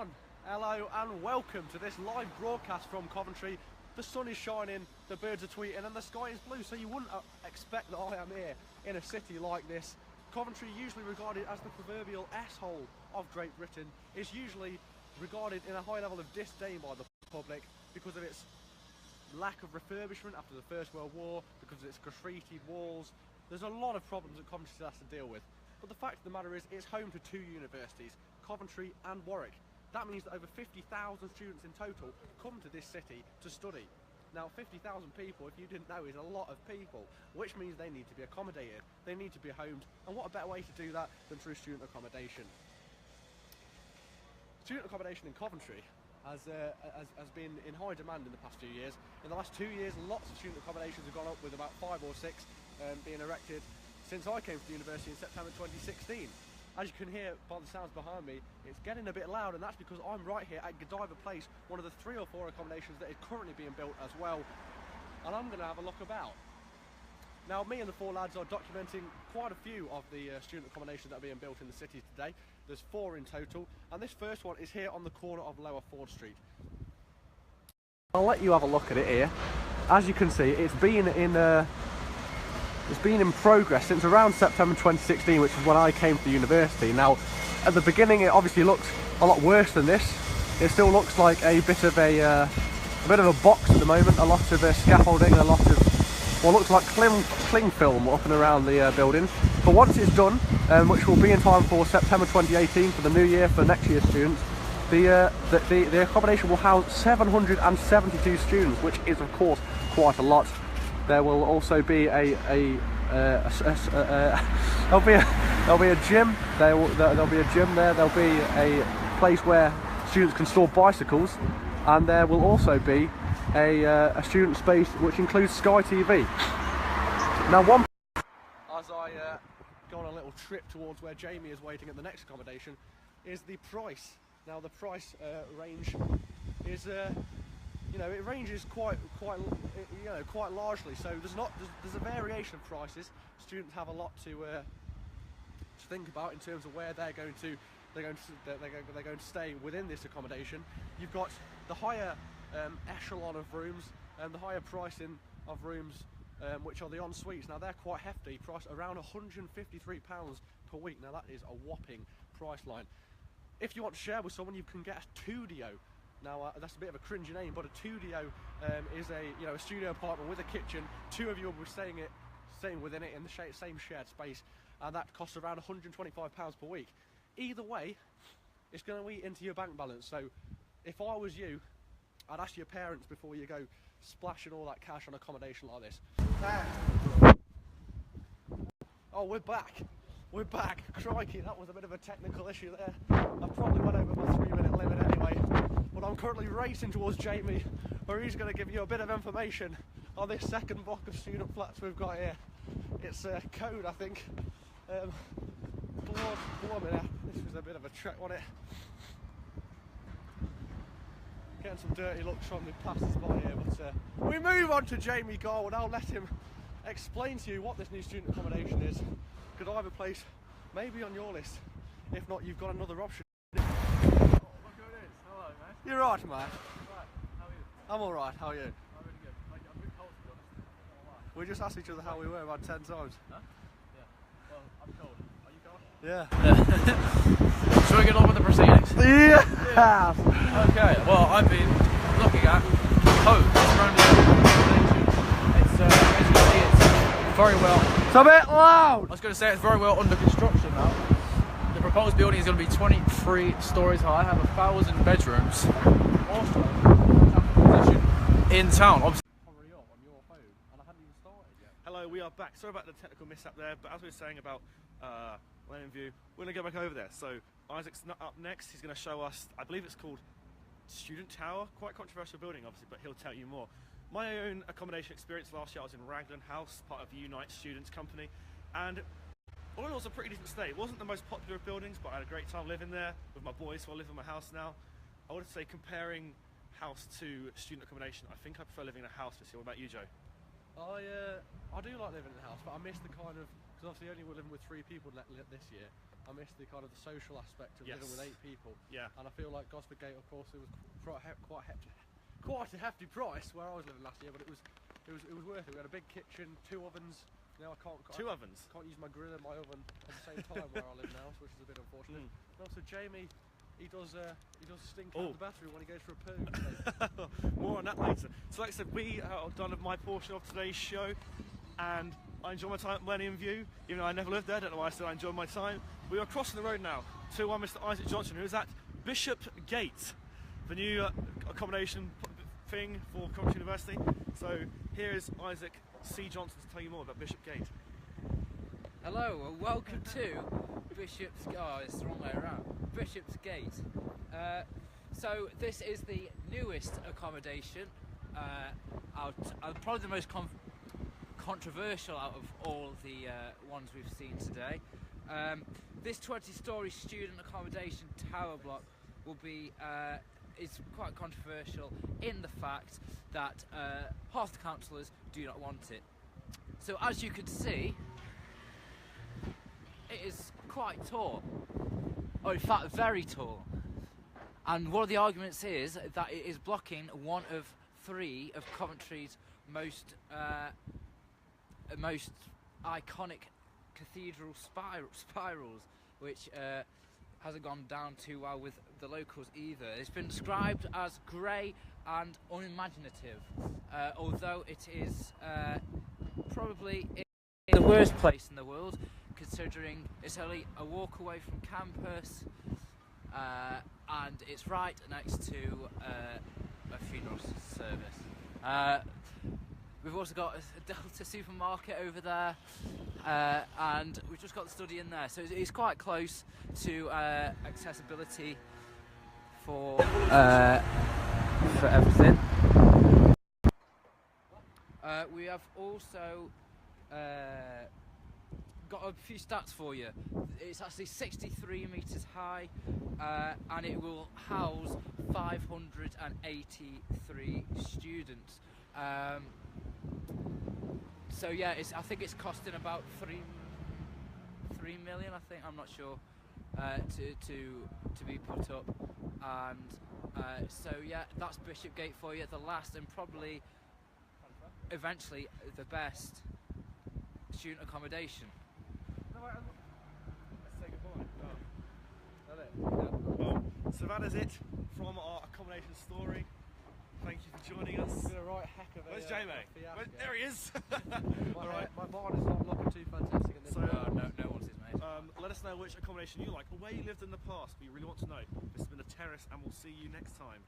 everyone, hello and welcome to this live broadcast from Coventry. The sun is shining, the birds are tweeting and the sky is blue, so you wouldn't expect that I am here in a city like this. Coventry, usually regarded as the proverbial S-hole of Great Britain, is usually regarded in a high level of disdain by the public because of its lack of refurbishment after the First World War, because of its graffitied walls. There's a lot of problems that Coventry still has to deal with. But the fact of the matter is, it's home to two universities, Coventry and Warwick. That means that over 50,000 students in total come to this city to study. Now, 50,000 people, if you didn't know, is a lot of people, which means they need to be accommodated, they need to be homed, and what a better way to do that than through student accommodation. Student accommodation in Coventry has been in high demand in the past few years. In the last 2 years, lots of student accommodations have gone up, with about 5 or 6 being erected since I came to the university in September 2016. As you can hear by the sounds behind me, it's getting a bit loud, and that's because I'm right here at Godiva Place, one of the 3 or 4 accommodations that is currently being built as well, and I'm going to have a look about. Now, me and the 4 lads are documenting quite a few of the student accommodations that are being built in the city today. There's 4 in total, and this first one is here on the corner of Lower Ford Street. I'll let you have a look at it here. As you can see, it's been in progress since around September 2016, which is when I came to the university. Now, at the beginning, it obviously looked a lot worse than this. It still looks like a bit of a box at the moment. A lot of scaffolding, a lot of what looks like cling film up and around the building. But once it's done, which will be in time for September 2018 for the new year for next year's students, the accommodation will house 772 students, which is of course quite a lot. There will also be there'll be a gym. There'll be a gym there. There'll be a place where students can store bicycles, and there will also be a student space which includes Sky TV. Now, as I go on a little trip towards where Jamie is waiting at the next accommodation, is the price. Now, the price range is it ranges quite largely. So there's a variation of prices. Students have a lot to think about in terms of where they're going to stay within this accommodation. You've got the higher echelon of rooms and the higher pricing of rooms, which are the en-suites. Now, they're quite hefty, priced around £153 per week. Now, that is a whopping price line. If you want to share with someone, you can get a studio. Now, that's a bit of a cringy name, but a studio is a studio apartment with a kitchen. 2 of you will be staying within it in the same shared space, and that costs around £125 per week. Either way, it's going to eat into your bank balance. So, if I was you, I'd ask your parents before you go splashing all that cash on accommodation like this. Oh, we're back. We're back. Crikey, that was a bit of a technical issue there. I probably went over my 3-minute limit anyway. But I'm currently racing towards Jamie, where he's going to give you a bit of information on this second block of student flats we've got here. It's code, I think. Blimey, this was a bit of a trek, wasn't it? Getting some dirty looks from the passers-by here, but we move on to Jamie Garwood. I'll let him explain to you what this new student accommodation is. Godiva Place may be on your list. If not, you've got another option. Oh, look who it is. Hello, mate. You're right, mate. Right, how are you? I'm alright, how are you? I'm really good. I'm a bit cold, to be honest. We just asked each other how we were about 10 times. Huh? Yeah. Well, I'm cold. Are you cold? Yeah. Shall we get on with the proceedings? Yeah! Okay, well, I've been looking at code surrounding the accommodation. It's, as you can see, it's very well... It's a bit loud! I was going to say it's very well under construction now. The proposed building is going to be 23 stories high, have 1,000 bedrooms. Also, position in town. Obviously, Hurry up on your phone, and I hadn't even started yet. Hello, we are back. Sorry about the technical mishap there, but as we were saying about Lane View, we're going to go back over there. So Isaac's up next. He's going to show us, I believe it's called Student Tower. Quite controversial building, obviously, but he'll tell you more. My own accommodation experience last year, I was in Raglan House, part of the Unite Students Company, and all in all, it was a pretty decent stay. It wasn't the most popular of buildings, but I had a great time living there with my boys, so I live in my house now. I would say comparing house to student accommodation, I think I prefer living in a house this year. What about you, Joe? I do like living in a house, but I miss the kind of, because obviously only we're living with 3 people this year. I miss the kind of the social aspect of living with 8 people. Yeah. And I feel like Gosford Gate, of course, it was quite a hefty price where I was living last year, but it was worth it. We had a big kitchen, 2 ovens. Now I can't 2 ovens. Can't use my grill and my oven at the same time where I live now, which is a bit unfortunate. And also Jamie, he does stink out of the bathroom when he goes for a poo. So. More on that later. So like I said, we are done with my portion of today's show, and I enjoy my time at Millennium View, even though I never lived there. I don't know why I said I enjoy my time. We are crossing the road now to Mr. Isaac Johnson, who is at Bishop Gate, the new accommodation thing for Coventry University. So here is Isaac C. Johnson to tell you more about Bishop Gate. Hello, welcome to Bishop's... Oh, it's the wrong way around. Bishop's Gate. So this is the newest accommodation, probably the most controversial out of all the ones we've seen today. This 20-storey student accommodation tower block will be is quite controversial in the fact that half the councillors do not want it. So as you can see, it is quite tall, or in fact very tall, and one of the arguments is that it is blocking one of 3 of Coventry's most iconic cathedral spirals, which hasn't gone down too well with the locals either. It's been described as grey and unimaginative, although it is probably the worst place in the world, considering it's only a walk away from campus, and it's right next to a funeral service. We've also got a Delta supermarket over there, and we've just got the study in there, so it's quite close to accessibility for everything. We have also got a few stats for you. It's actually 63 metres high, and it will house 583 students. So yeah, I think it's costing about 3 million. I think, I'm not sure, to be put up, and so yeah, that's Bishop Gate for you. The last and probably eventually the best student accommodation. Let's say goodbye. Well, so that is it from our accommodation story. Thank you for joining us. It's been a right heck of a Where's Jamie? There he is. My barn is not looking too fantastic in this. So, no one's his mate. let us know which accommodation you like or where you lived in the past. We really want to know. This has been The Terrace, and we'll see you next time.